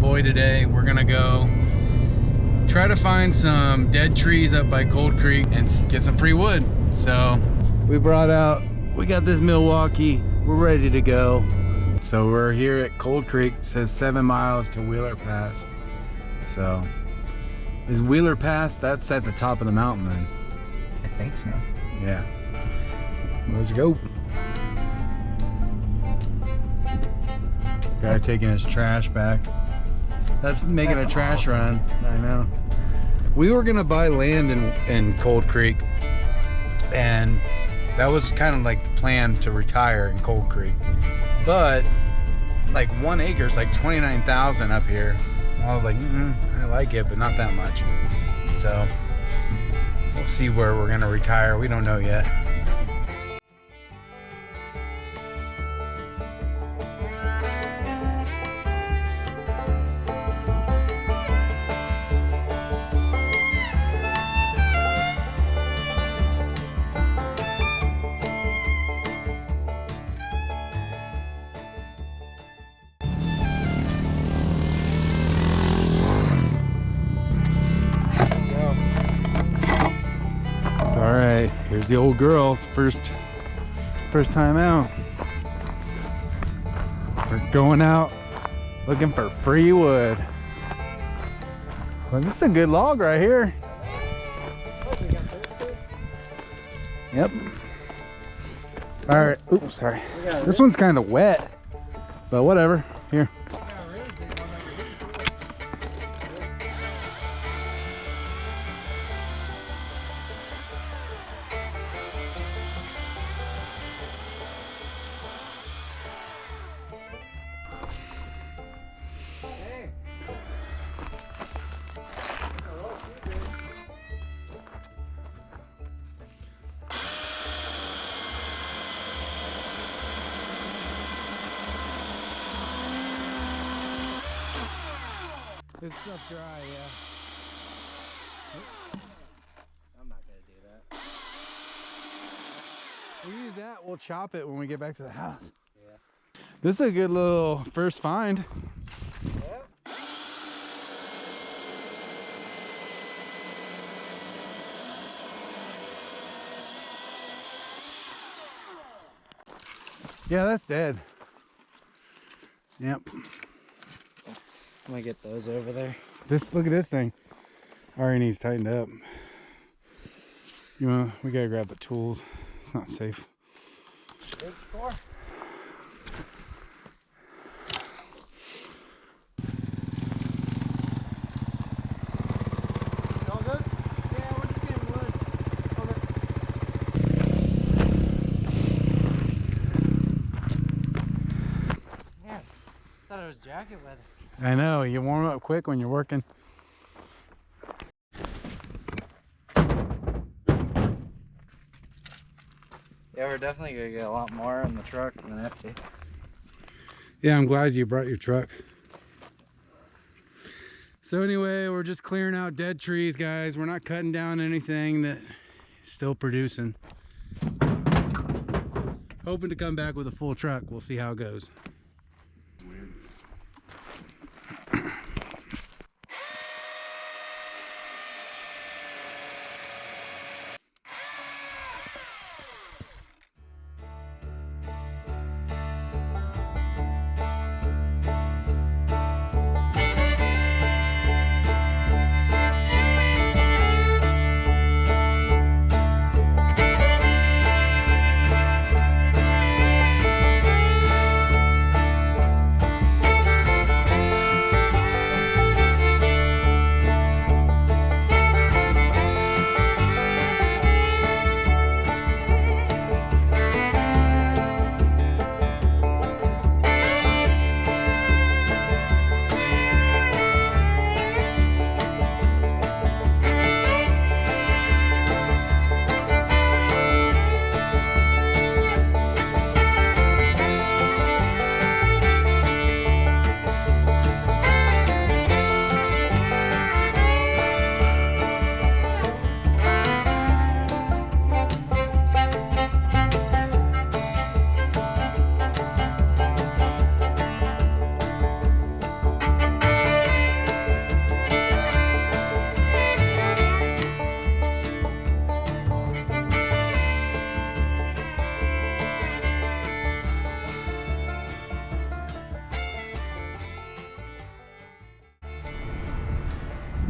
boy today. We're gonna go try to find some dead trees up by Cold Creek and get some free wood. So we got this Milwaukee, we're ready to go. So we're here at Cold Creek. It says 7 miles to Wheeler Pass. So is Wheeler Pass, that's at the top of the mountain then? I think so. Yeah. Let's go. Guy taking his trash back. That's making a trash run. I know. We were gonna buy land in Cold Creek, and that was kind of like the plan to retire in Cold Creek. But like 1 acre is like 29,000 up here. I was like, I like it, but not that much. So we'll see where we're gonna retire. We don't know yet. Here's the old girls, first time out. We're going out looking for free wood. Well, this is a good log right here. Yep. All right. Oops, sorry. This one's kind of wet, but whatever. Here. This stuff dry, yeah. Oops. I'm not gonna do that. We'll use that, we'll chop it when we get back to the house. Yeah. This is a good little first find. Yeah. Yeah, that's dead. Yep. I'm gonna get those over there. Look at this thing. Already needs tightened up. We gotta grab the tools. It's not safe. Big score. All good? Yeah, we're just getting wood. Okay. Yeah, thought it was jacket weather. I know, you warm up quick when you're working. Yeah, we're definitely gonna get a lot more in the truck than empty. Yeah, I'm glad you brought your truck. So anyway, we're just clearing out dead trees, guys. We're not cutting down anything that is still producing. Hoping to come back with a full truck. We'll see how it goes.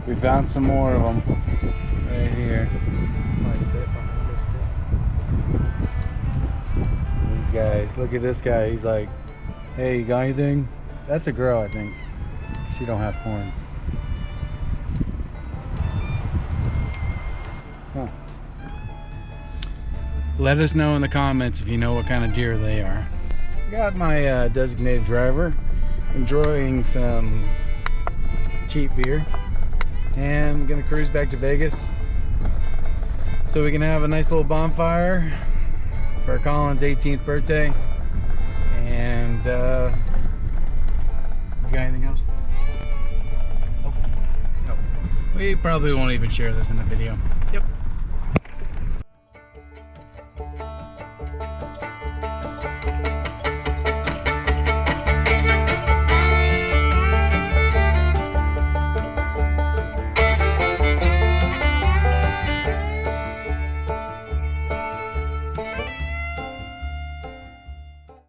We found some more of them right here. Quite a bit behind us too. These guys, look at this guy. He's like, hey, you got anything? That's a girl, I think. She don't have horns. Huh. Let us know in the comments if you know what kind of deer they are. Got my designated driver enjoying some cheap beer, and I'm gonna cruise back to Vegas so we can have a nice little bonfire for Colin's 18th birthday. And you got anything else? Nope. We probably won't even share this in the video. Yep.